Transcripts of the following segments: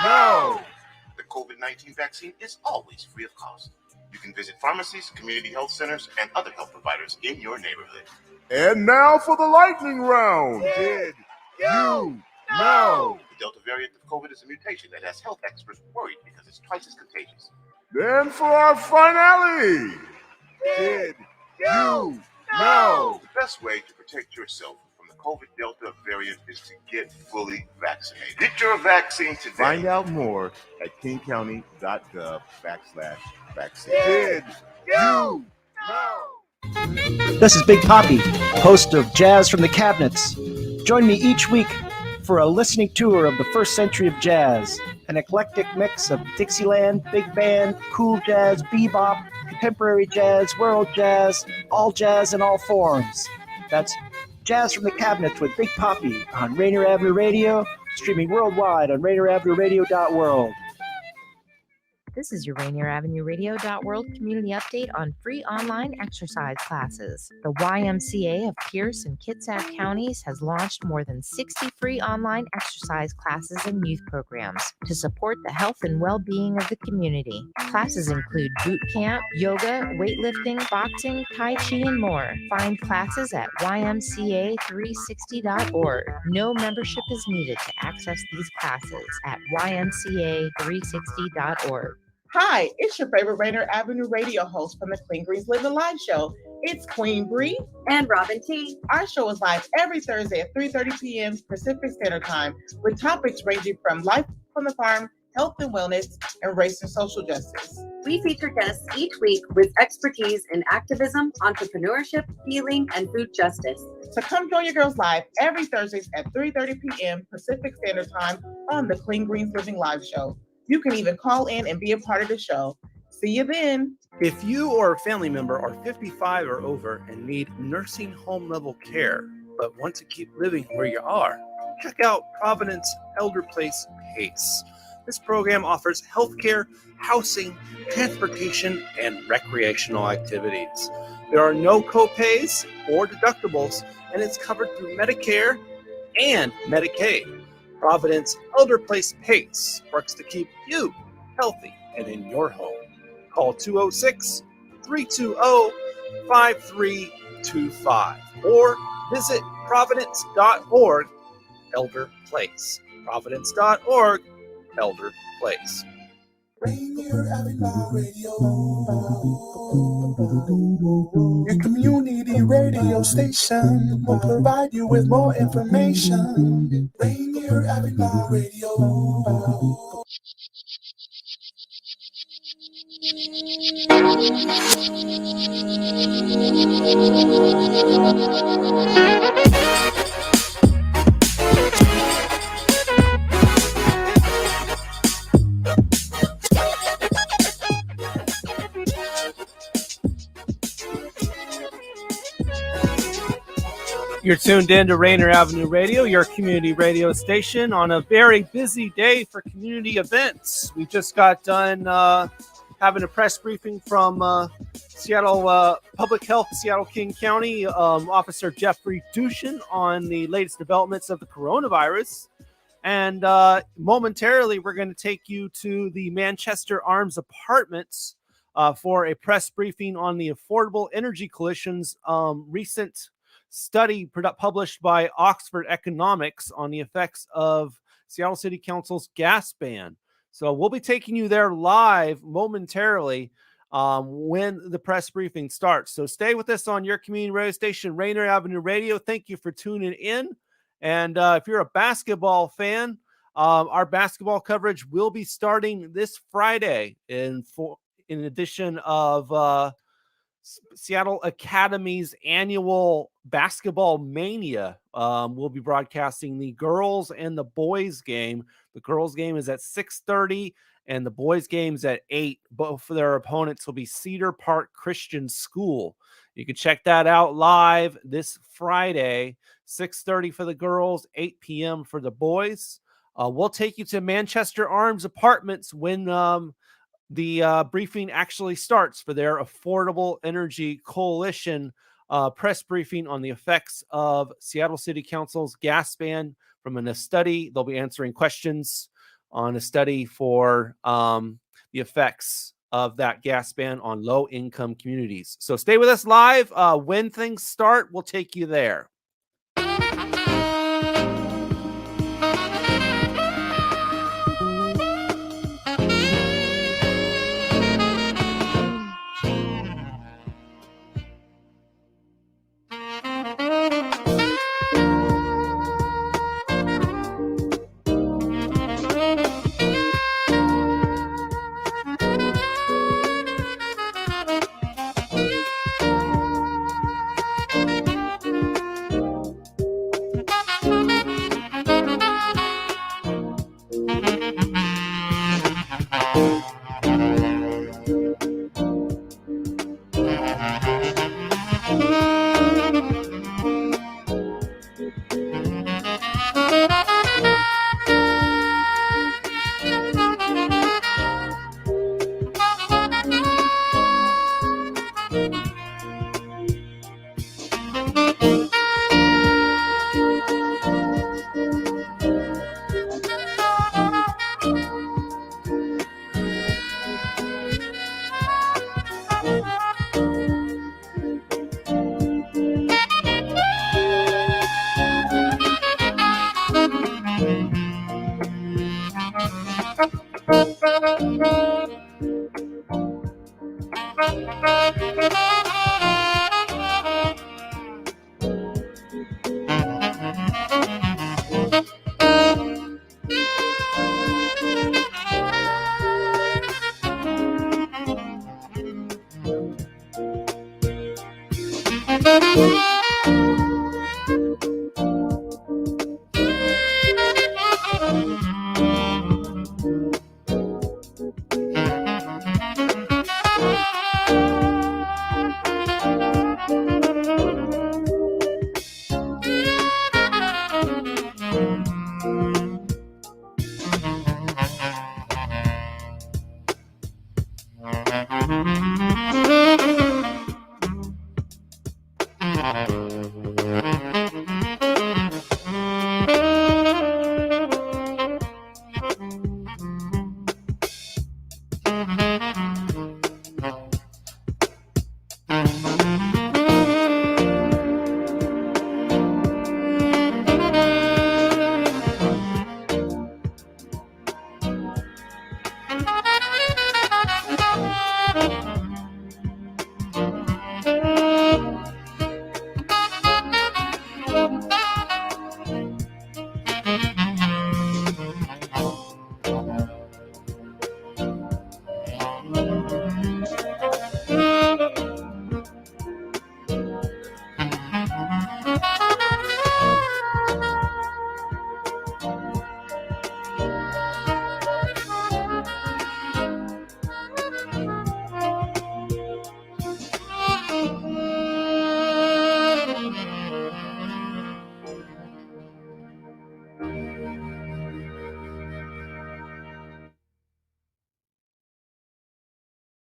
No! The COVID-19 vaccine is always free of cost. You can visit pharmacies, community health centers, and other health providers in your neighborhood. And now for the lightning round. Did you know? The Delta variant of COVID is a mutation that has health experts worried because it's twice as contagious. Then for our finale. Did you know? The best way to protect yourself from the COVID Delta variant is to get fully vaccinated. Get your vaccine today. Find out more at kingcounty.gov/vaccine. Did you know? This is Big Poppy, host of Jazz from the Cabinets. Join me each week for a listening tour of the first century of jazz, an eclectic mix of Dixieland, big band, cool jazz, bebop, contemporary jazz, world jazz, all jazz in all forms. That's Jazz from the Cabinets with Big Poppy on Rainier Avenue Radio, streaming worldwide on rainierAvenueRadio.world. This is your Rainier Avenue Radio.world community update on free online exercise classes. The YMCA of Pierce and Kitsap counties has launched more than 60 free online exercise classes and youth programs to support the health and well-being of the community. Classes include boot camp, yoga, weightlifting, boxing, tai chi, and more. Find classes at ymca360.org. No membership is needed to access these classes at ymca360.org. Hi, it's your favorite Rainier Avenue radio host from the Clean Greens Living Live show. It's Queen Bree and Robin T. Our show is live every Thursday at 3:30 p.m. Pacific Standard Time with topics ranging from life on the farm, health and wellness, and race and social justice. We feature guests each week with expertise in activism, entrepreneurship, healing, and food justice. So come join your girls live every Thursdays at 3:30 p.m. Pacific Standard Time on the Clean Greens Living Live show. You can even call in and be a part of the show. See you then. If you or a family member are 55 or over and need nursing home level care, but want to keep living where you are, check out Providence Elder Place PACE. This program offers healthcare, housing, transportation, and recreational activities. There are no co-pays or deductibles, and it's covered through Medicare and Medicaid. Providence Elder Place PACE works to keep you healthy and in your home. Call 206-320-5325 or visit providence.org Elder Place. Providence.org Elder Place. Rainier Avenue Radio, your community radio station will provide you with more information. Rainier Avenue Radio. You're tuned in to Rainier Avenue Radio, your community radio station, on a very busy day for community events. We just got done having a press briefing from Seattle Public Health, Seattle King County, Officer Jeffrey Dushin on the latest developments of the coronavirus. And momentarily, we're going to take you to the Manchester Arms Apartments for a press briefing on the Affordable Energy Coalition's recent study published by Oxford Economics on the effects of Seattle City Council's gas ban. So we'll be taking you there live momentarily when the press briefing starts. So stay with us on your community radio station, Rainier Avenue Radio. Thank you for tuning in. And if you're a basketball fan, our basketball coverage will be starting this Friday in addition of Seattle Academy's annual Basketball Mania. We'll be broadcasting the girls and the boys game. The girls game is at 6:30 and the boys game's at 8. Both of their opponents will be Cedar Park Christian School. You can check that out live this Friday, 6:30 for the girls, 8 p.m. for the boys. We'll take you to Manchester Arms Apartments when the briefing actually starts for their Affordable Energy Coalition press briefing on the effects of Seattle City Council's gas ban from a study. They'll be answering questions on a study for the effects of that gas ban on low-income communities. So stay with us live. When things start, we'll take you there.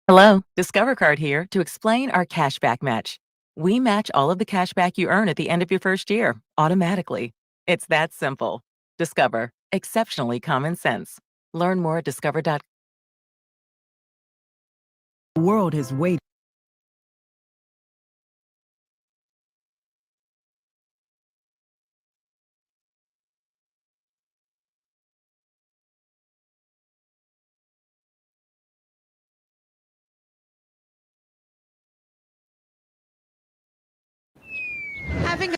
Hello, Discover Card here to explain our cashback match. We match all of the cashback you earn at the end of your first year, automatically. It's that simple. Discover, exceptionally common sense. Learn more at discover.com. The world has waited. Having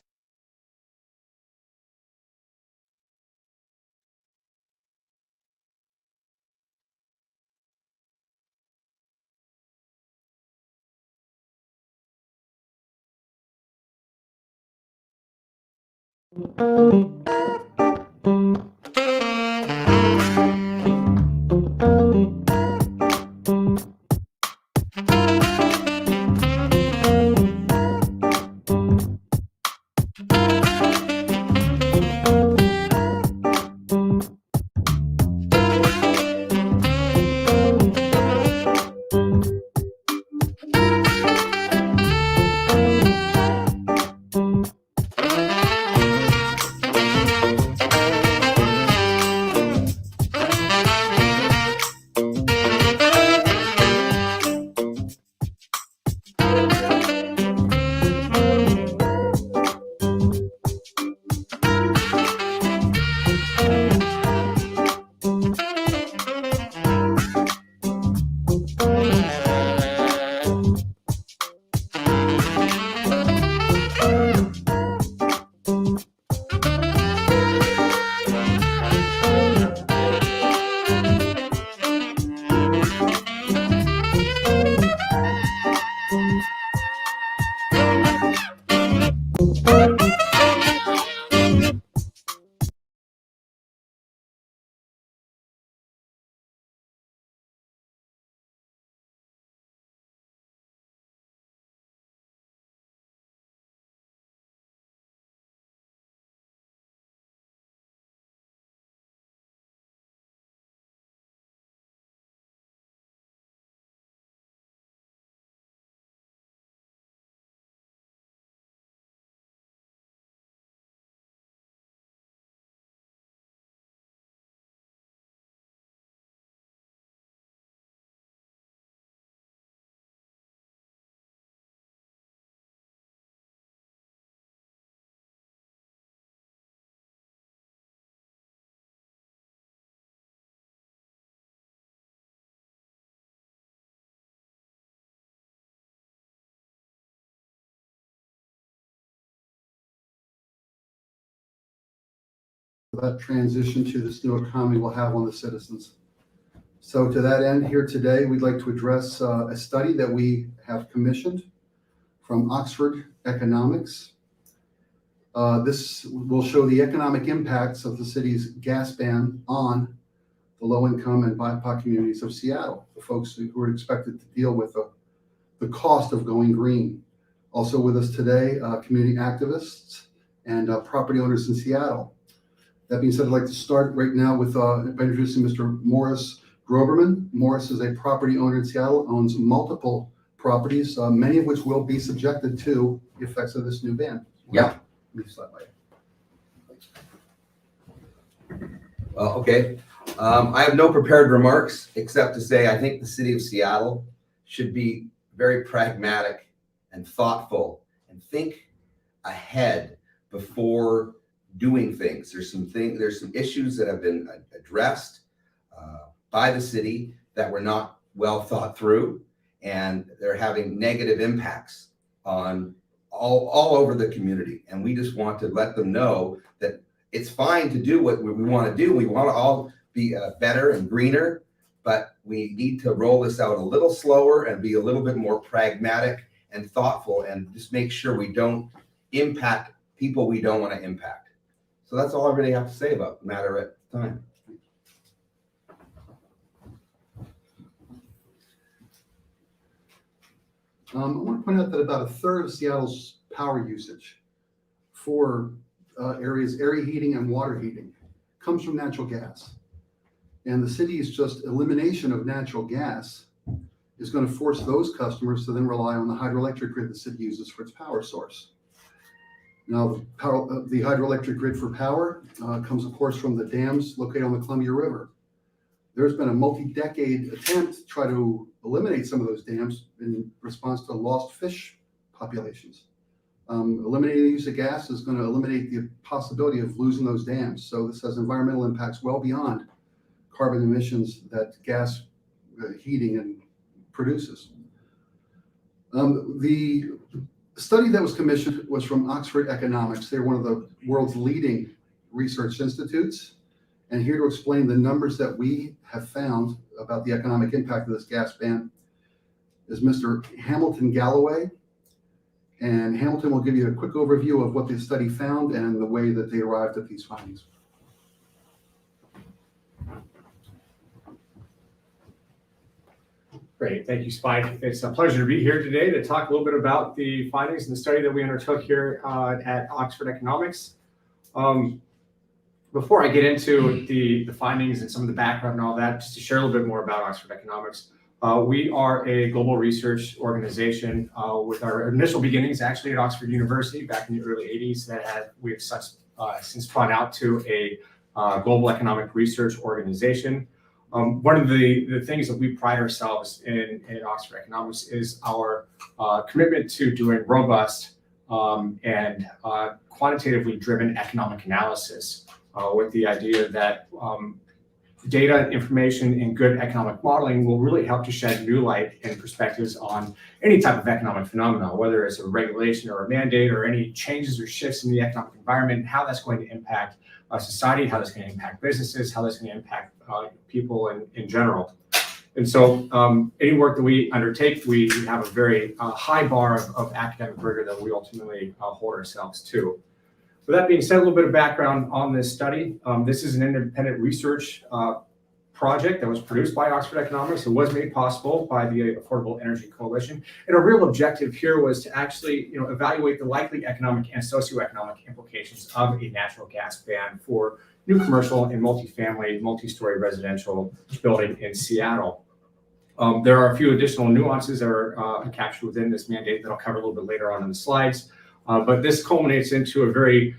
that transition to this new economy will have on the citizens. So to that end, here today, we'd like to address a study that we have commissioned from Oxford Economics. This will show the economic impacts of the city's gas ban on the low-income and BIPOC communities of Seattle, the folks who are expected to deal with the cost of going green. Also with us today, community activists and property owners in Seattle. That being said, I'd like to start right now with by introducing Mr. Morris Groberman. Morris is a property owner in Seattle, owns multiple properties, many of which will be subjected to the effects of this new ban. Yeah. Let me slide by. Okay. I have no prepared remarks except to say I think the city of Seattle should be very pragmatic and thoughtful and think ahead before doing things. There's some issues that have been addressed by the city that were not well thought through, and they're having negative impacts on all over the community. And we just want to let them know that it's fine to do what we want to do. We want to all be better and greener, but we need to roll this out a little slower and be a little bit more pragmatic and thoughtful, and just make sure we don't impact people we don't want to impact. So that's all I really have to say about the matter at the time. I want to point out that about a third of Seattle's power usage for areas, area heating and water heating, comes from natural gas. And the city's just elimination of natural gas is going to force those customers to then rely on the hydroelectric grid the city uses for its power source. Now, the hydroelectric grid for power comes, of course, from the dams located on the Columbia River. There's been a multi-decade attempt to try to eliminate some of those dams in response to lost fish populations. Eliminating the use of gas is going to eliminate the possibility of losing those dams. So this has environmental impacts well beyond carbon emissions that gas heating and produces. The study that was commissioned was from Oxford Economics. They're one of the world's leading research institutes. And here to explain the numbers that we have found about the economic impact of this gas ban is Mr. Hamilton Galloway. And Hamilton will give you a quick overview of what the study found and the way that they arrived at these findings. Great, thank you, Spike. It's a pleasure to be here today to talk a little bit about the findings and the study that we undertook here at Oxford Economics. Before I get into the findings and some of the background and all that, just to share a little bit more about Oxford Economics, we are a global research organization with our initial beginnings actually at Oxford University back in the early 80s that we have since spun out to a global economic research organization. One of the things that we pride ourselves in Oxford Economics is our commitment to doing robust and quantitatively driven economic analysis with the idea that data, information, and good economic modeling will really help to shed new light and perspectives on any type of economic phenomenon, whether it's a regulation or a mandate or any changes or shifts in the economic environment, and how that's going to impact society, how that's going to impact businesses, how that's going to impact people in general. And so any work that we undertake, we have a very high bar of academic rigor that we ultimately hold ourselves to. With that being said, a little bit of background on this study. This is an independent research project that was produced by Oxford Economics. It was made possible by the Affordable Energy Coalition. And our real objective here was to actually evaluate the likely economic and socioeconomic implications of a natural gas ban for new commercial and multifamily, multi-story residential building in Seattle. There are a few additional nuances that are captured within this mandate that I'll cover a little bit later on in the slides. But this culminates into a very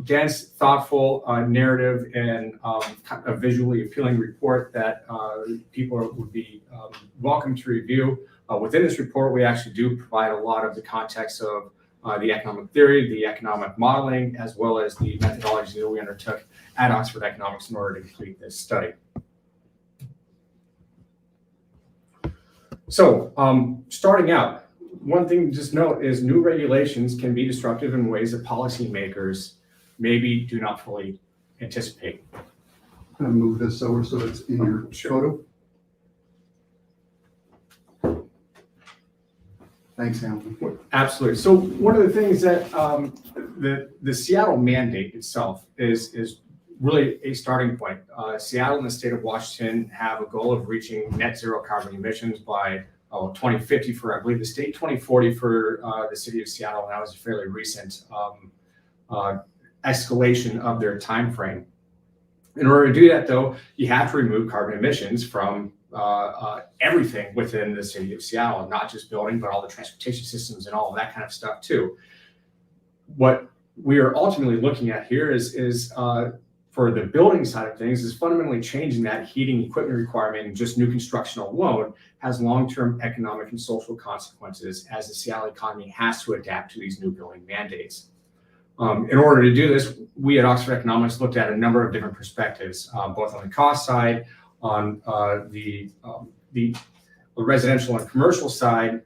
dense, thoughtful narrative and kind of visually appealing report that people would be welcome to review. Within this report, we actually do provide a lot of the context of the economic theory, the economic modeling, as well as the methodology that we undertook at Oxford Economics in order to complete this study. So starting out, one thing to just note is new regulations can be disruptive in ways that policymakers maybe do not fully anticipate. I'm going to move this over so it's in your photo. Thanks, Hamilton. Absolutely. So one of the things that the Seattle mandate itself is really a starting point. Seattle and the state of Washington have a goal of reaching net zero carbon emissions by 2050 for, I believe, the state, 2040 for the city of Seattle. And that was a fairly recent escalation of their time frame. In order to do that, though, you have to remove carbon emissions from everything within the city of Seattle, not just building, but all the transportation systems and all of that kind of stuff too. What we are ultimately looking at here is for the building side of things, is fundamentally changing that heating equipment requirement, and just new construction alone has long-term economic and social consequences as the Seattle economy has to adapt to these new building mandates. In order to do this, we at Oxford Economics looked at a number of different perspectives, both on the cost side, on the residential and commercial side,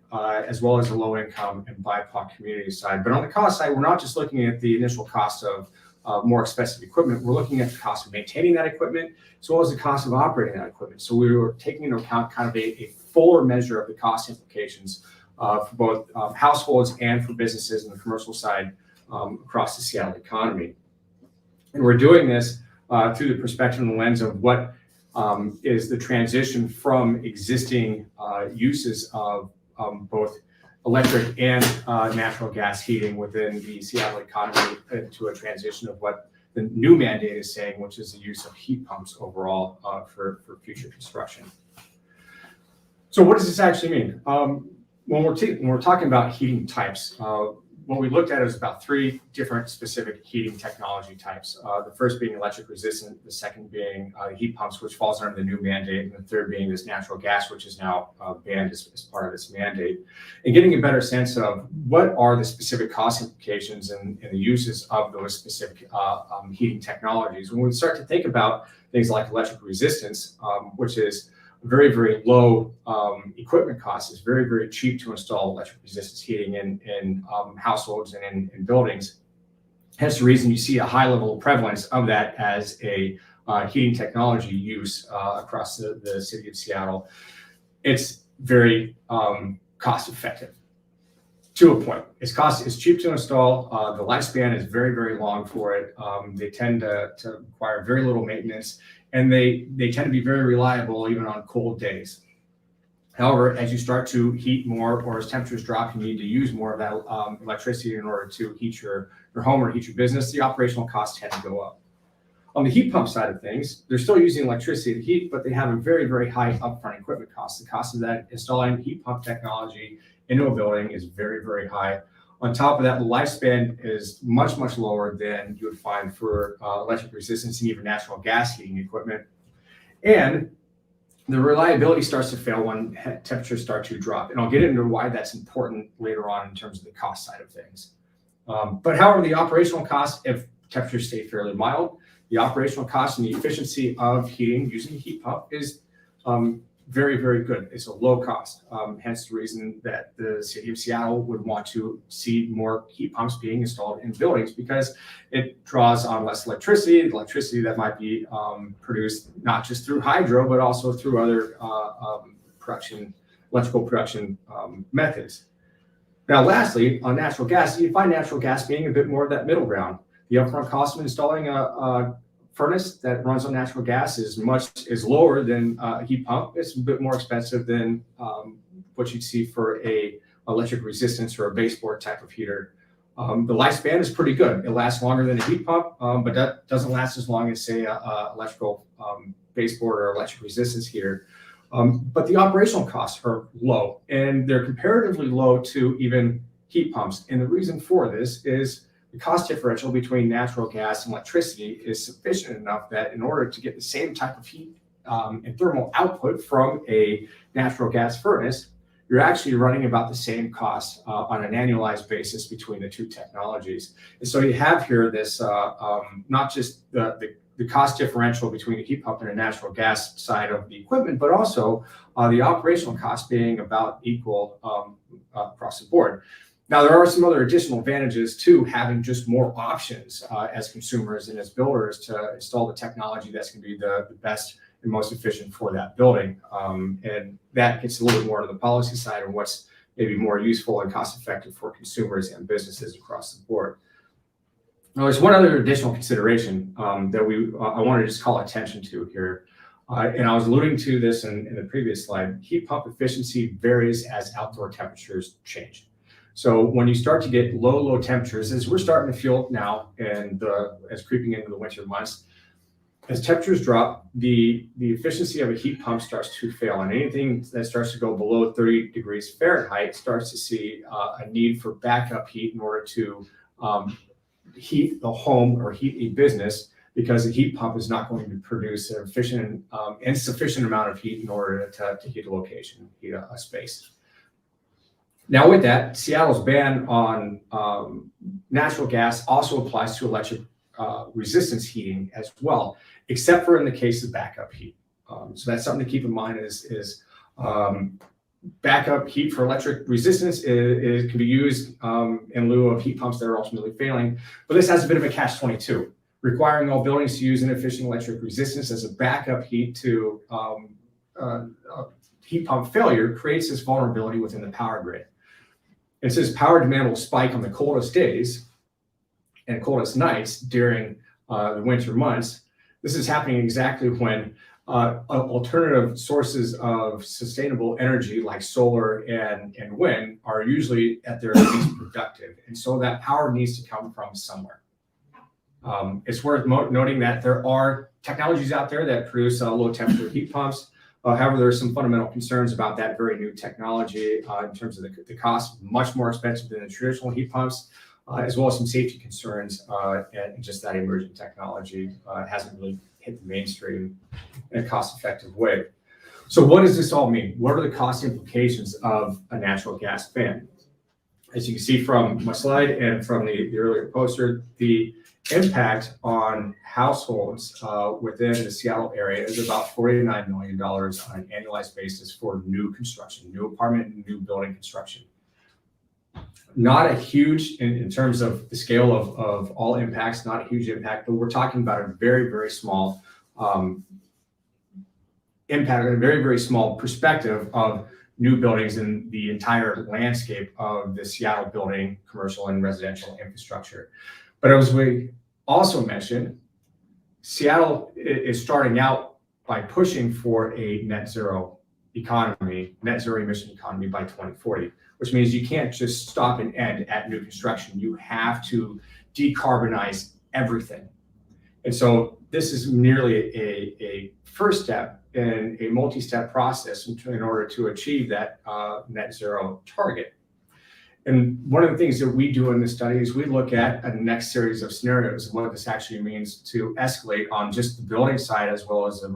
as well as the low income and BIPOC community side. But on the cost side, we're not just looking at the initial cost of more expensive equipment. We're looking at the cost of maintaining that equipment, as well as the cost of operating that equipment. So we were taking into account kind of a fuller measure of the cost implications for both households and for businesses in the commercial side across the Seattle economy. And we're doing this through the perspective and the lens of what is the transition from existing uses of both electric and natural gas heating within the Seattle economy to a transition of what the new mandate is saying, which is the use of heat pumps overall for future construction. So what does this actually mean? When we're talking about heating types, what we looked at is about 3 different specific heating technology types. The first being electric resistant, the second being heat pumps, which falls under the new mandate, and the third being this natural gas, which is now banned as part of this mandate. And getting a better sense of what are the specific cost implications and the uses of those specific heating technologies. When we start to think about things like electric resistance, which is very, very low equipment costs. It's very, very cheap to install electric resistance heating in households and in buildings. Hence the reason you see a high level of prevalence of that as a heating technology use across the city of Seattle. It's very cost effective to a point. It's cheap to install. The lifespan is very, very long for it. They tend to require very little maintenance. And they tend to be very reliable even on cold days. However, as you start to heat more or as temperatures drop, you need to use more of that electricity in order to heat your home or heat your business, the operational costs tend to go up. On the heat pump side of things, they're still using electricity to heat, but they have a very, very high upfront equipment cost. The cost of that installing heat pump technology into a building is very, very high. On top of that, the lifespan is much, much lower than you would find for electric resistance and even natural gas heating equipment. And the reliability starts to fail when temperatures start to drop. And I'll get into why that's important later on in terms of the cost side of things. But however, the operational cost, if temperatures stay fairly mild, the operational cost and the efficiency of heating using a heat pump is very, very good. It's a low cost. Hence the reason that the city of Seattle would want to see more heat pumps being installed in buildings, because it draws on less electricity that might be produced not just through hydro, but also through other electrical production methods. Now, lastly, on natural gas, you find natural gas being a bit more of that middle ground. The upfront cost of installing a furnace that runs on natural gas is lower than a heat pump. It's a bit more expensive than what you'd see for a electric resistance or a baseboard type of heater. The lifespan is pretty good. It lasts longer than a heat pump, but that doesn't last as long as, say, a electrical baseboard or electric resistance heater. But the operational costs are low, and they're comparatively low to even heat pumps. And the reason for this is the cost differential between natural gas and electricity is sufficient enough that in order to get the same type of heat and thermal output from a natural gas furnace, you're actually running about the same cost on an annualized basis between the two technologies. And so you have here this, not just the cost differential between a heat pump and a natural gas side of the equipment, but also the operational cost being about equal across the board. Now, there are some other additional advantages to having just more options as consumers and as builders to install the technology that's going to be the best and most efficient for that building. And that gets a little bit more to the policy side and what's maybe more useful and cost effective for consumers and businesses across the board. Now, there's one other additional consideration that I want to just call attention to here. And I was alluding to this in the previous slide. Heat pump efficiency varies as outdoor temperatures change. So when you start to get low temperatures, as we're starting to feel now, and as creeping into the winter months, as temperatures drop, the efficiency of a heat pump starts to fail, and anything that starts to go below 30 degrees Fahrenheit starts to see a need for backup heat in order to heat the home or heat a business, because the heat pump is not going to produce an efficient and sufficient amount of heat in order to heat a location, heat a space. Now, with that, Seattle's ban on natural gas also applies to electric resistance heating as well, except for in the case of backup heat. So that's something to keep in mind is backup heat for electric resistance can be used in lieu of heat pumps that are ultimately failing. But this has a bit of a catch-22, requiring all buildings to use inefficient electric resistance as a backup heat to heat pump failure creates this vulnerability within the power grid. And since power demand will spike on the coldest days and coldest nights during the winter months, this is happening exactly when alternative sources of sustainable energy like solar and wind are usually at their least productive. And so that power needs to come from somewhere. It's worth noting that there are technologies out there that produce low temperature heat pumps. However, there are some fundamental concerns about that very new technology in terms of the cost, much more expensive than the traditional heat pumps, as well as some safety concerns and just that emerging technology hasn't really hit the mainstream in a cost-effective way. So what does this all mean? What are the cost implications of a natural gas ban? As you can see from my slide and from the earlier poster, the impact on households within the Seattle area is about $49 million on an annualized basis for new construction, new apartment and new building construction. Not a huge, in terms of the scale of all impacts, not a huge impact, but we're talking about a very, very small impact, a very, very small perspective of new buildings in the entire landscape of the Seattle building, commercial and residential infrastructure. But as we also mentioned, Seattle is starting out by pushing for a net zero economy, net zero emission economy by 2040, which means you can't just stop and end at new construction. You have to decarbonize everything. And so this is merely a first step in a multi-step process in order to achieve that net zero target. And one of the things that we do in this study is we look at a next series of scenarios of what this actually means to escalate on just the building side as well as the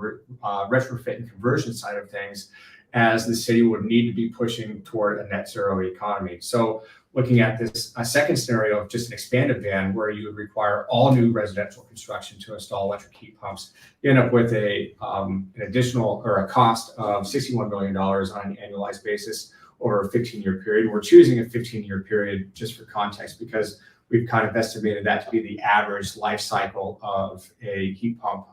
retrofit and conversion side of things, as the city would need to be pushing toward a net zero economy. So looking at this, a second scenario of just an expanded ban where you would require all new residential construction to install electric heat pumps, you end up with an additional or a cost of $61 million on an annualized basis over a 15-year period. We're choosing a 15-year period just for context because we've kind of estimated that to be the average life cycle of a heat pump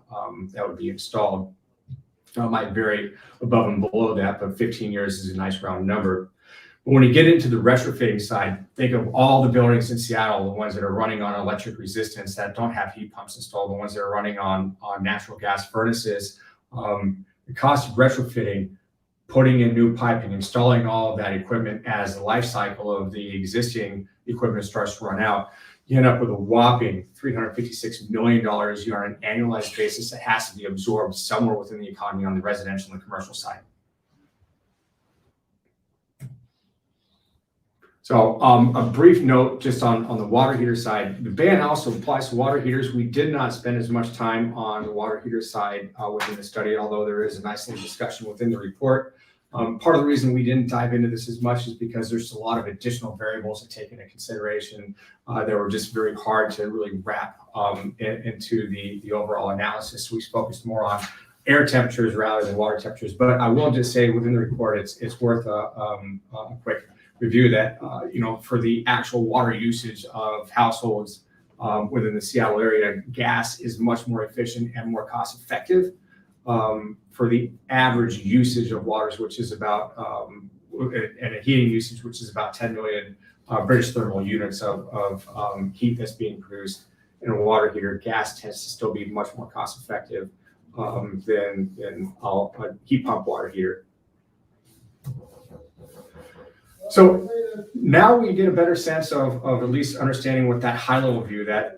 that would be installed. It might vary above and below that, but 15 years is a nice round number. But when you get into the retrofitting side, think of all the buildings in Seattle, the ones that are running on electric resistance that don't have heat pumps installed, the ones that are running on natural gas furnaces. The cost of retrofitting, putting in new piping, installing all of that equipment as the life cycle of the existing equipment starts to run out, you end up with a whopping $356 million on an annualized basis that has to be absorbed somewhere within the economy on the residential and commercial side. So a brief note just on the water heater side. The ban also applies to water heaters. We did not spend as much time on the water heater side within the study, although there is a nice little discussion within the report. Part of the reason we didn't dive into this as much is because there's a lot of additional variables to take into consideration that were just very hard to really wrap into the overall analysis. We focused more on air temperatures rather than water temperatures. But I will just say within the report, it's worth a quick review that, for the actual water usage of households within the Seattle area, gas is much more efficient and more cost effective for the average usage of waters, which is about, and a heating usage, which is about 10 million British thermal units of heat that's being produced in a water heater. Gas tends to still be much more cost effective than a heat pump water heater. So now we get a better sense of at least understanding what that high level view, that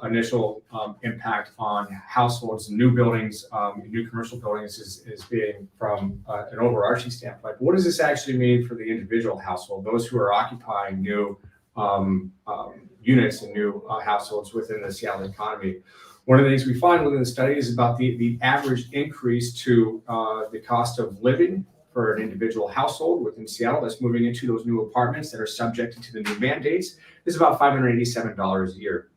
initial impact on households, new buildings, new commercial buildings is being from an overarching standpoint. What does this actually mean for the individual household, those who are occupying new units and new households within the Seattle economy? One of the things we find within the study is about the average increase to the cost of living for an individual household within Seattle that's moving into those new apartments that are subjected to the new mandates is about $587 a year.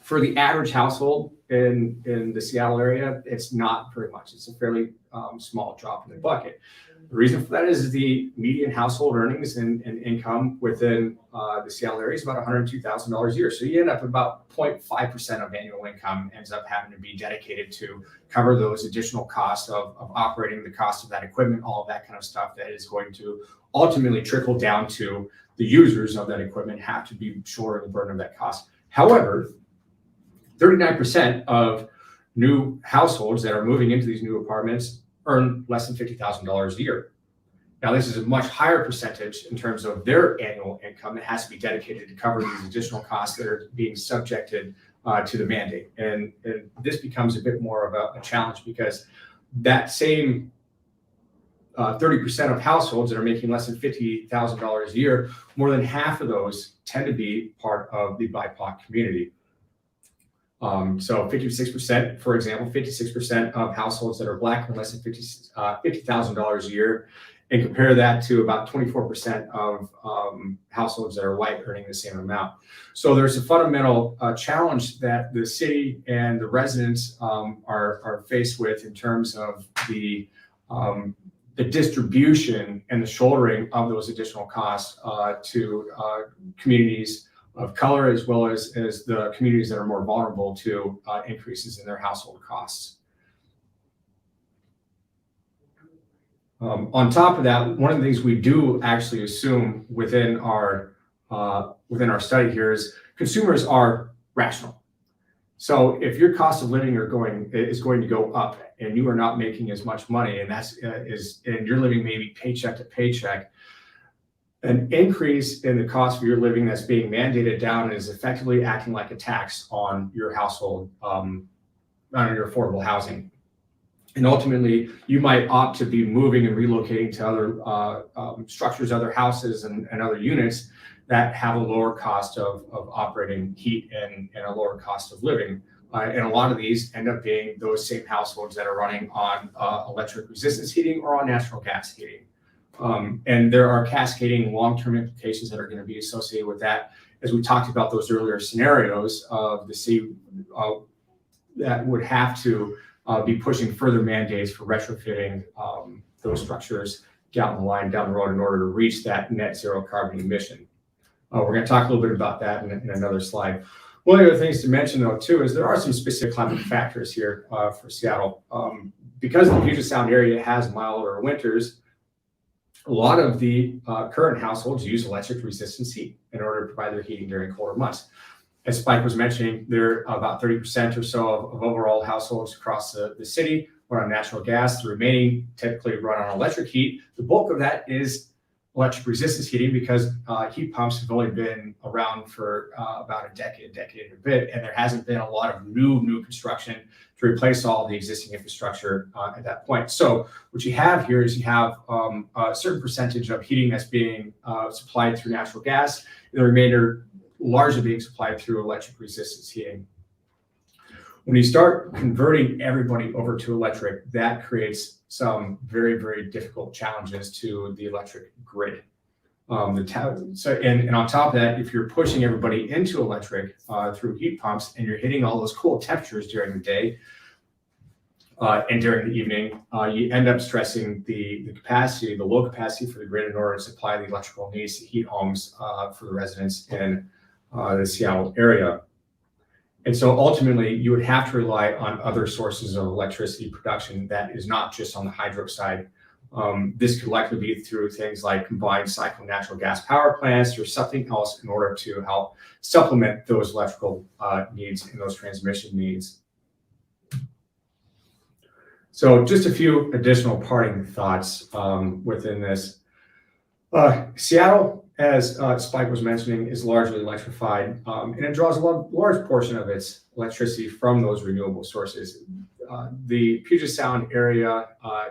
For the average household in the Seattle area, it's not very much. It's a fairly small drop in the bucket. The reason for that is the median household earnings and income within the Seattle area is about $102,000 a year. So you end up about 0.5% of annual income ends up having to be dedicated to cover those additional costs of operating, the cost of that equipment, all of that kind of stuff that is going to ultimately trickle down to the users of that equipment have to be shouldering the burden of that cost. However, 39% of new households that are moving into these new apartments earn less than $50,000 a year. Now, this is a much higher percentage in terms of their annual income that has to be dedicated to cover these additional costs that are being subjected to the mandate. And this becomes a bit more of a challenge because that same 30% of households that are making less than $50,000 a year, more than half of those tend to be part of the BIPOC community. So 56%, for example, 56% of households that are Black are less than $50,000 a year, and compare that to about 24% of households that are white earning the same amount. So there's a fundamental challenge that the city and the residents are faced with in terms of the distribution and the shouldering of those additional costs to communities of color, as well as the communities that are more vulnerable to increases in their household costs. On top of that, one of the things we do actually assume within our study here is consumers are rational. So if your cost of living is going to go up and you are not making as much money, and and you're living maybe paycheck to paycheck, an increase in the cost of your living that's being mandated down is effectively acting like a tax on your household, on your affordable housing. And ultimately, you might opt to be moving and relocating to other structures, other houses, and other units that have a lower cost of operating heat and a lower cost of living. And a lot of these end up being those same households that are running on electric resistance heating or on natural gas heating. And there are cascading long-term implications that are going to be associated with that. As we talked about those earlier scenarios of the city that would have to be pushing further mandates for retrofitting those structures down the road in order to reach that net zero carbon emission. We're going to talk a little bit about that in another slide. One of the other things to mention, though, too, is there are some specific climate factors here for Seattle. Because the Puget Sound area has milder winters, a lot of the current households use electric resistance heat in order to provide their heating during colder months. As Spike was mentioning, there are about 30% or so of overall households across the city run on natural gas. The remaining typically run on electric heat. The bulk of that is electric resistance heating because heat pumps have only been around for about a decade and a bit, and there hasn't been a lot of new construction to replace all the existing infrastructure at that point. So what you have here is you have a certain percentage of heating that's being supplied through natural gas, and the remainder largely being supplied through electric resistance heating. When you start converting everybody over to electric, that creates some very, very difficult challenges to the electric grid. And on top of that, if you're pushing everybody into electric through heat pumps and you're hitting all those cool temperatures during the day, And during the evening, you end up stressing the low capacity for the grid in order to supply the electrical needs to heat homes for the residents in the Seattle area. And so ultimately, you would have to rely on other sources of electricity production that is not just on the hydro side. This could likely be through things like combined cycle natural gas power plants or something else in order to help supplement those electrical needs and those transmission needs. So just a few additional parting thoughts within this. Seattle, as Spike was mentioning, is largely electrified, and it draws a large portion of its electricity from those renewable sources. The Puget Sound area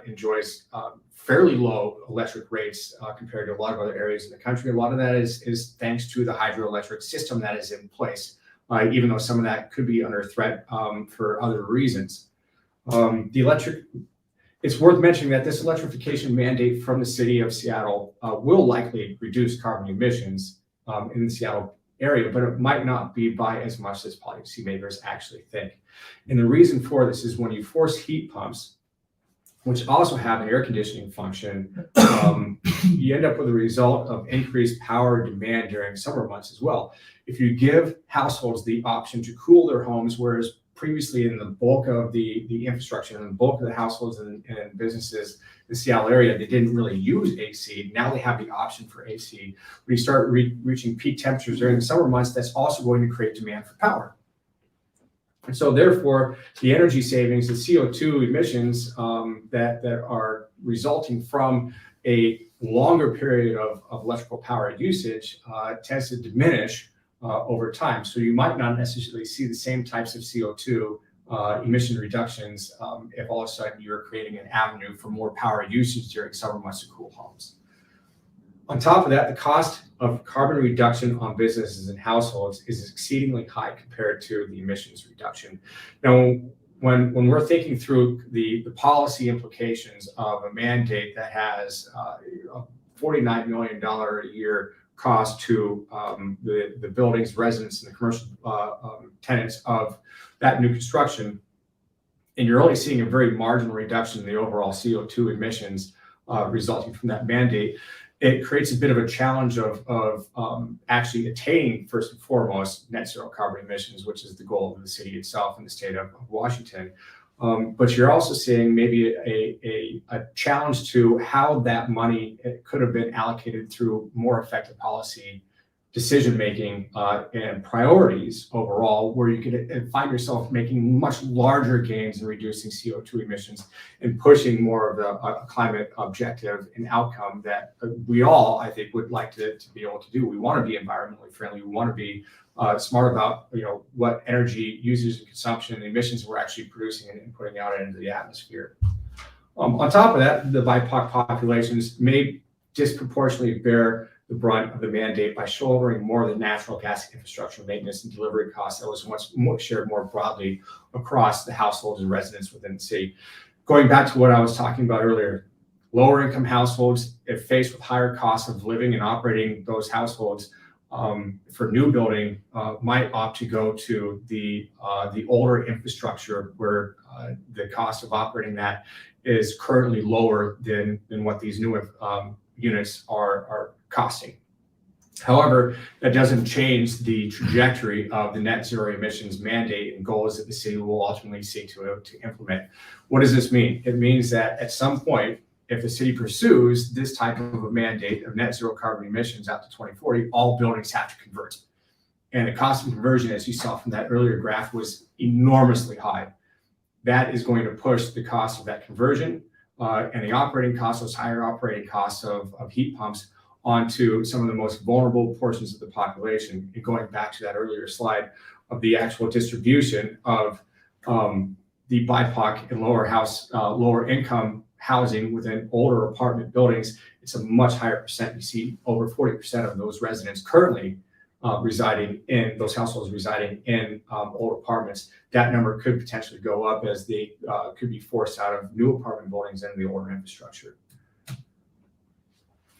enjoys fairly low electric rates compared to a lot of other areas in the country. A lot of that is thanks to the hydroelectric system that is in place, even though some of that could be under threat for other reasons. It's worth mentioning that this electrification mandate from the city of Seattle will likely reduce carbon emissions in the Seattle area, but it might not be by as much as policymakers actually think. And the reason for this is when you force heat pumps, which also have an air conditioning function, you end up with a result of increased power demand during summer months as well. If you give households the option to cool their homes, whereas previously in the bulk of the infrastructure and the bulk of the households and businesses in the Seattle area, they didn't really use AC. Now they have the option for AC. When you start reaching peak temperatures during the summer months, that's also going to create demand for power. And so therefore, the energy savings, the CO2 emissions that are resulting from a longer period of electrical power usage tends to diminish over time. So you might not necessarily see the same types of CO2 emission reductions if all of a sudden you're creating an avenue for more power usage during summer months to cool homes. On top of that, the cost of carbon reduction on businesses and households is exceedingly high compared to the emissions reduction. Now, when we're thinking through the policy implications of a mandate that has a $49 million a year cost to the buildings, residents, and the commercial tenants of that new construction, and you're only seeing a very marginal reduction in the overall CO2 emissions resulting from that mandate, it creates a bit of a challenge of actually attaining, first and foremost, net zero carbon emissions, which is the goal of the city itself and the state of Washington. But you're also seeing maybe a challenge to how that money could have been allocated through more effective policy decision-making and priorities overall, where you could find yourself making much larger gains in reducing CO2 emissions and pushing more of a climate objective and outcome that we all, I think, would like to be able to do. We want to be environmentally friendly. We want to be smart about what energy usage and consumption and emissions we're actually producing and putting out into the atmosphere. On top of that, the BIPOC populations may disproportionately bear the brunt of the mandate by shouldering more of the natural gas infrastructure maintenance and delivery costs that was once shared more broadly across the households and residents within the city. Going back to what I was talking about earlier, lower income households, if faced with higher costs of living and operating those households, for new building, might opt to go to the older infrastructure where the cost of operating that is currently lower than what these new units are costing. However, that doesn't change the trajectory of the net zero emissions mandate and goals that the city will ultimately seek to implement. What does this mean? It means that at some point, if the city pursues this type of a mandate of net zero carbon emissions out to 2040, all buildings have to convert. And the cost of conversion, as you saw from that earlier graph, was enormously high. That is going to push the cost of that conversion and the operating costs, those higher operating costs of heat pumps, onto some of the most vulnerable portions of the population. And going back to that earlier slide of the actual distribution of the BIPOC and lower income housing within older apartment buildings, it's a much higher percent. You see over 40% of those residents currently residing in those households residing in old apartments. That number could potentially go up as they could be forced out of new apartment buildings and the older infrastructure.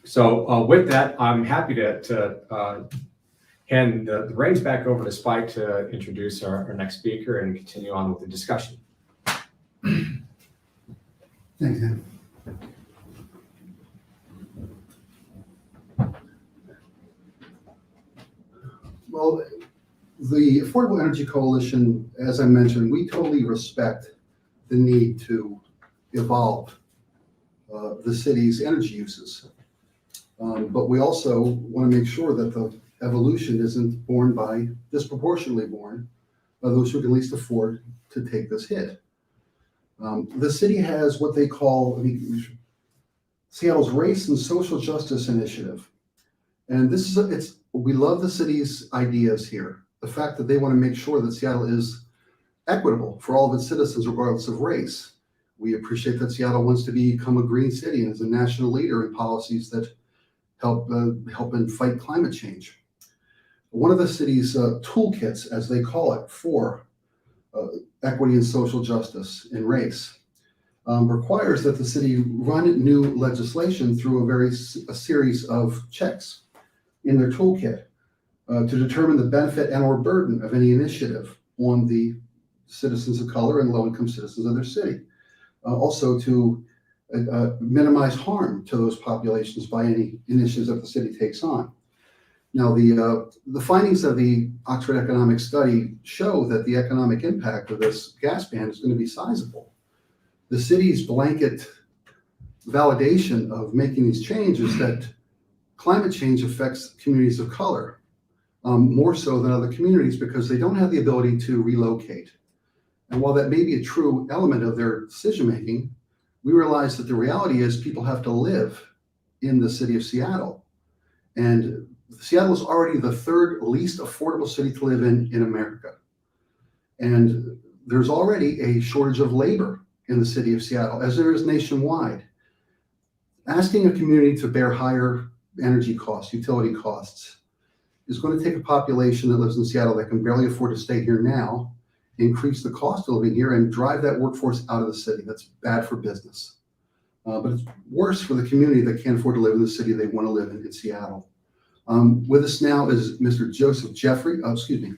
So with that, I'm happy to hand the reins back over to Spike to introduce our next speaker and continue on with the discussion. Thanks, Dan. Well, the Affordable Energy Coalition, as I mentioned, we totally respect the need to evolve the city's energy uses. But we also want to make sure that the evolution isn't disproportionately borne by those who can least afford to take this hit. The city has what they call Seattle's Race and Social Justice Initiative. And we love the city's ideas here. The fact that they want to make sure that Seattle is equitable for all of its citizens, regardless of race. We appreciate that Seattle wants to become a green city and is a national leader in policies that help and fight climate change. One of the city's toolkits, as they call it, for equity and social justice and race, requires that the city run new legislation through a series of checks in their toolkit to determine the benefit and or burden of any initiative on the citizens of color and low-income citizens of their city. Also to minimize harm to those populations by any initiatives that the city takes on. Now, the findings of the Oxford Economic Study show that the economic impact of this gas ban is going to be sizable. The city's blanket validation of making these changes is that climate change affects communities of color more so than other communities because they don't have the ability to relocate. And while that may be a true element of their decision-making, we realize that the reality is people have to live in the city of Seattle. And Seattle is already the third least affordable city to live in America. And there's already a shortage of labor in the city of Seattle, as there is nationwide. Asking a community to bear higher energy costs, utility costs, is going to take a population that lives in Seattle that can barely afford to stay here now, increase the cost of living here, and drive that workforce out of the city. That's bad for business. But it's worse for the community that can't afford to live in the city they want to live in Seattle. With us now is Mr. Joseph Jeffrey. Excuse me.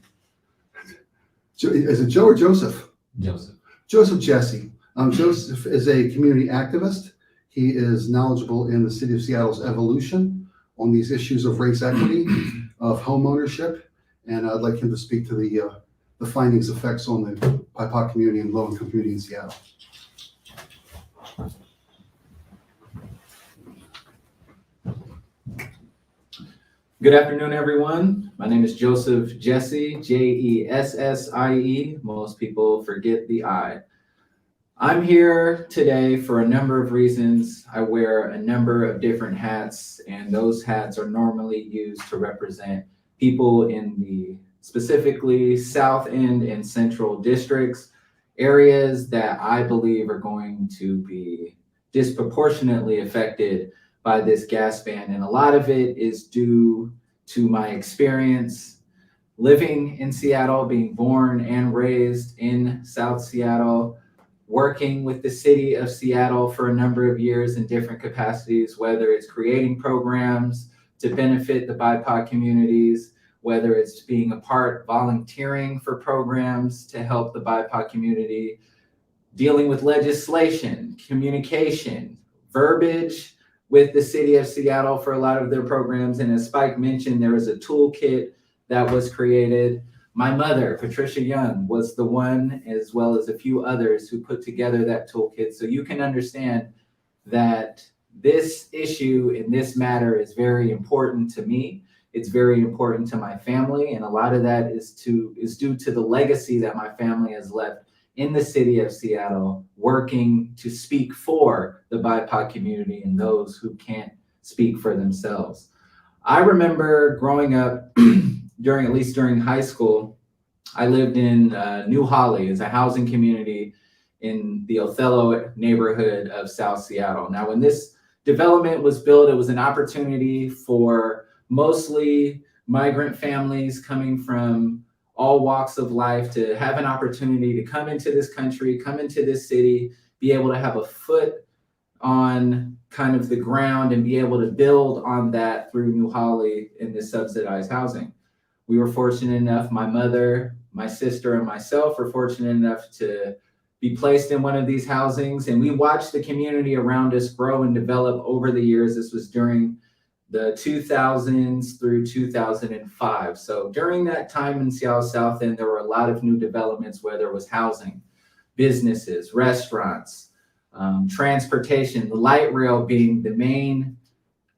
Is it Joe or Joseph? Joseph. Joseph Jesse. Joseph is a community activist. He is knowledgeable in the city of Seattle's evolution on these issues of race equity, of home ownership, and I'd like him to speak to the findings, effects on the BIPOC community and low-income community in Seattle. Good afternoon, everyone. My name is Joseph Jesse, Jessie. Most people forget the I. I'm here today for a number of reasons. I wear a number of different hats, and those hats are normally used to represent people in the specifically South End and Central districts, areas that I believe are going to be disproportionately affected by this gas ban. And a lot of it is due to my experience living in Seattle, being born and raised in South Seattle, working with the city of Seattle for a number of years in different capacities, whether it's creating programs to benefit the BIPOC communities, whether it's being a part volunteering for programs to help the BIPOC community, dealing with legislation, communication, verbiage with the city of Seattle for a lot of their programs. And as Spike mentioned, there was a toolkit that was created. My mother, Patricia Young, was the one, as well as a few others, who put together that toolkit. So you can understand that this issue and this matter is very important to me. It's very important to my family. And a lot of that is due to the legacy that my family has left in the city of Seattle, working to speak for the BIPOC community and those who can't speak for themselves. I remember growing up during high school, I lived in New Holly. It's a housing community in the Othello neighborhood of South Seattle. Now, when this development was built, it was an opportunity for mostly migrant families coming from all walks of life to have an opportunity to come into this country, come into this city, be able to have a foot on kind of the ground and be able to build on that through New Holly in this subsidized housing. We were fortunate enough, my mother, my sister, and myself were fortunate enough to be placed in one of these housings. And we watched the community around us grow and develop over the years. This was during the 2000s through 2005. So during that time in Seattle South End, there were a lot of new developments where there was housing, businesses, restaurants, transportation, the light rail being the main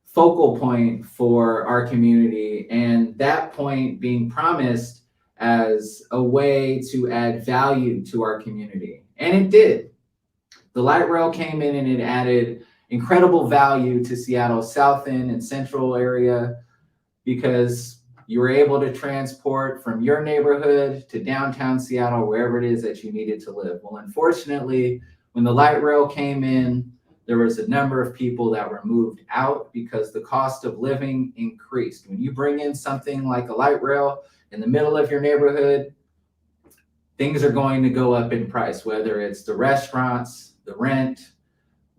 focal point for our community, and that point being promised as a way to add value to our community. And it did. The light rail came in and it added incredible value to Seattle South End and Central area, because you were able to transport from your neighborhood to downtown Seattle, wherever it is that you needed to live. Well, unfortunately, when the light rail came in, there was a number of people that were moved out because the cost of living increased. When you bring in something like a light rail in the middle of your neighborhood, things are going to go up in price, whether it's the restaurants, the rent,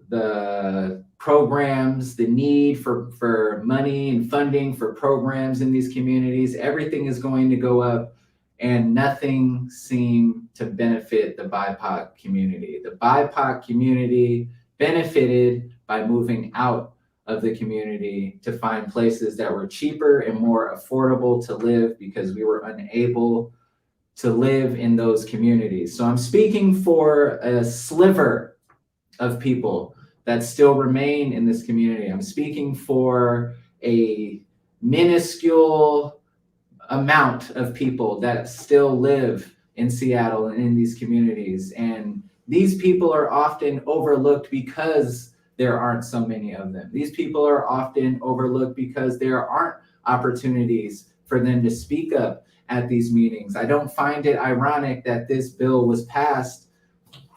the programs, the need for money and funding for programs in these communities. Everything is going to go up, and nothing seemed to benefit the BIPOC community. The BIPOC community benefited by moving out of the community to find places that were cheaper and more affordable to live, because we were unable to live in those communities. So I'm speaking for a sliver of people that still remain in this community. I'm speaking for a minuscule amount of people that still live in Seattle and in these communities. And these people are often overlooked because there aren't so many of them. These people are often overlooked because there aren't opportunities for them to speak up at these meetings. I don't find it ironic that this bill was passed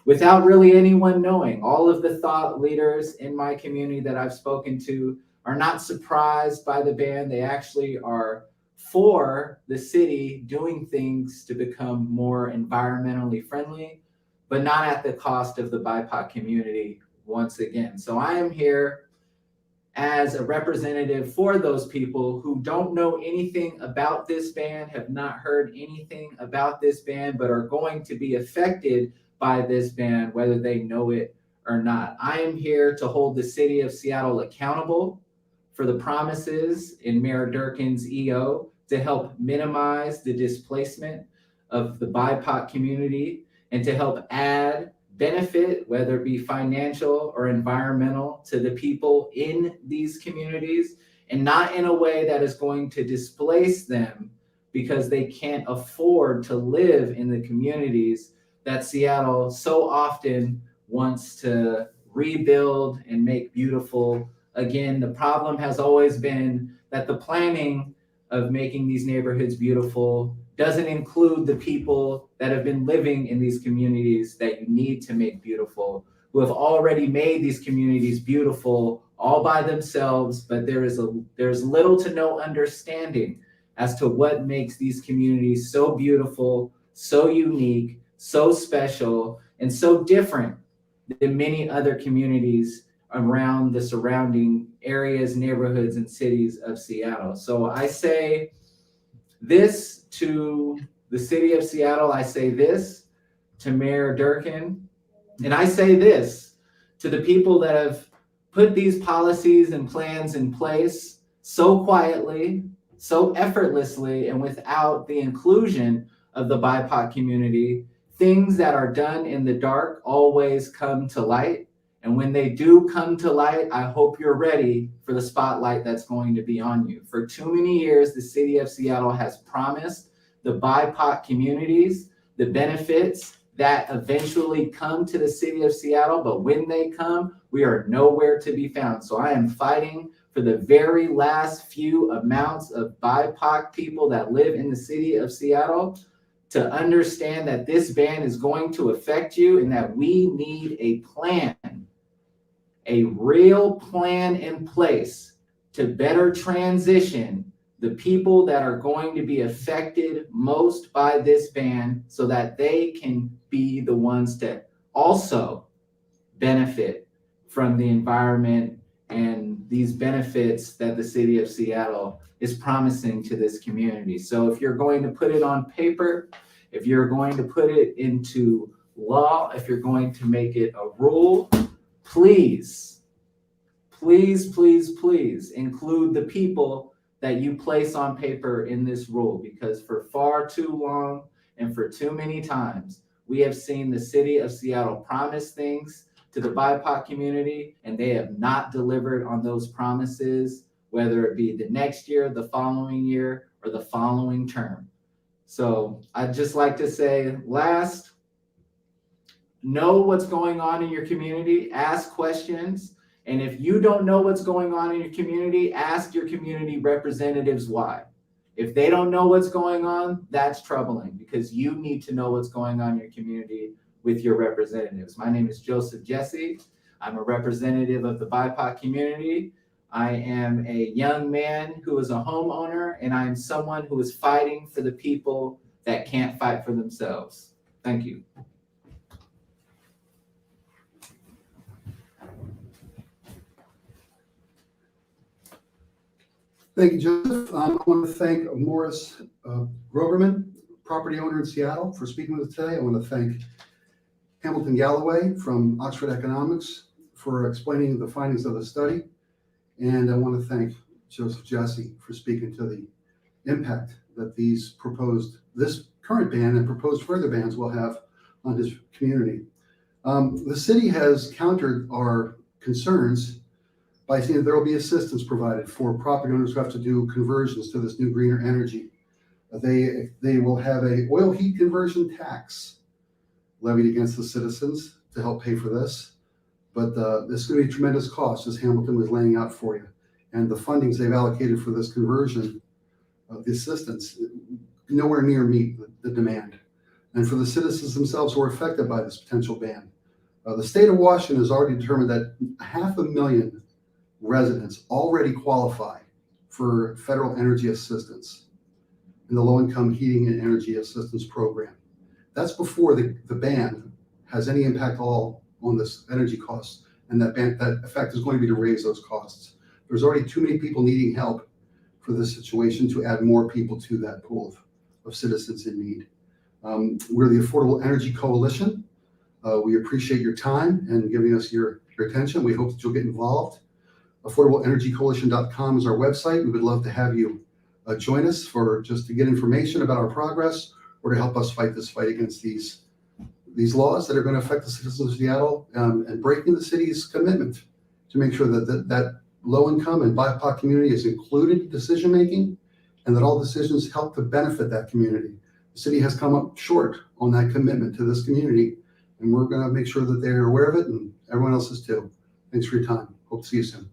without really anyone knowing. All of the thought leaders in my community that I've spoken to are not surprised by the ban. They actually are for the city doing things to become more environmentally friendly, but not at the cost of the BIPOC community once again. So I am here as a representative for those people who don't know anything about this ban, have not heard anything about this ban, but are going to be affected by this ban, whether they know it or not. I am here to hold the city of Seattle accountable for the promises in Mayor Durkin's EO to help minimize the displacement of the BIPOC community and to help add benefit, whether it be financial or environmental, to the people in these communities, and not in a way that is going to displace them because they can't afford to live in the communities that Seattle so often wants to rebuild and make beautiful. Again, the problem has always been that the planning of making these neighborhoods beautiful doesn't include the people that have been living in these communities that you need to make beautiful, who have already made these communities beautiful all by themselves, but there's little to no understanding as to what makes these communities so beautiful, so unique, so special, and so different than many other communities around the surrounding areas, neighborhoods, and cities of Seattle. So I say this to the city of Seattle, I say this to Mayor Durkin, and I say this to the people that have put these policies and plans in place so quietly, so effortlessly, and without the inclusion of the BIPOC community. Things that are done in the dark always come to light. And when they do come to light, I hope you're ready for the spotlight that's going to be on you. For too many years, the city of Seattle has promised the BIPOC communities the benefits that eventually come to the city of Seattle, but when they come, we are nowhere to be found. So I am fighting for the very last few amounts of BIPOC people that live in the city of Seattle to understand that this ban is going to affect you and that we need a plan, a real plan in place to better transition the people that are going to be affected most by this ban so that they can be the ones to also benefit from the environment and these benefits that the city of Seattle is promising to this community. So if you're going to put it on paper, if you're going to put it into law, if you're going to make it a rule, please, please, please, please include the people that you place on paper in this rule, because for far too long and for too many times, we have seen the city of Seattle promise things to the BIPOC community, and they have not delivered on those promises, whether it be the next year, the following year, or the following term. So I'd just like to say, last, know what's going on in your community, ask questions, and if you don't know what's going on in your community, ask your community representatives why. If they don't know what's going on, that's troubling, because you need to know what's going on in your community with your representatives. My name is Joseph Jesse. I'm a representative of the BIPOC community. I am a young man who is a homeowner, and I am someone who is fighting for the people that can't fight for themselves. Thank you. Thank you, Joseph. I want to thank Morris Groverman, property owner in Seattle, for speaking with us today. I want to thank Hamilton Galloway from Oxford Economics for explaining the findings of the study. And I want to thank Joseph Jesse for speaking to the impact that this current ban and proposed further bans will have on this community. The city has countered our concerns by saying that there will be assistance provided for property owners who have to do conversions to this new greener energy. They will have a oil heat conversion tax levied against the citizens to help pay for this. But this is going to be a tremendous cost, as Hamilton was laying out for you. And the fundings they've allocated for this conversion, the assistance, nowhere near meet the demand. And for the citizens themselves who are affected by this potential ban, the state of Washington has already determined that 500,000 residents already qualify for federal energy assistance in the low-income heating and energy assistance program. That's before the ban has any impact at all on this energy costs, and that effect is going to be to raise those costs. There's already too many people needing help for this situation to add more people to that pool of citizens in need. We're the Affordable Energy Coalition. We appreciate your time and giving us your attention. We hope that you'll get involved. AffordableEnergyCoalition.com is our website. We would love to have you join us to get information about our progress, or to help us fight this fight against these laws that are going to affect the citizens of Seattle, and breaking the city's commitment to make sure that low-income and BIPOC community is included in decision-making, and that all decisions help to benefit that community. The city has come up short on that commitment to this community, and we're going to make sure that they're aware of it, and everyone else is too. Thanks for your time. Hope to see you soon.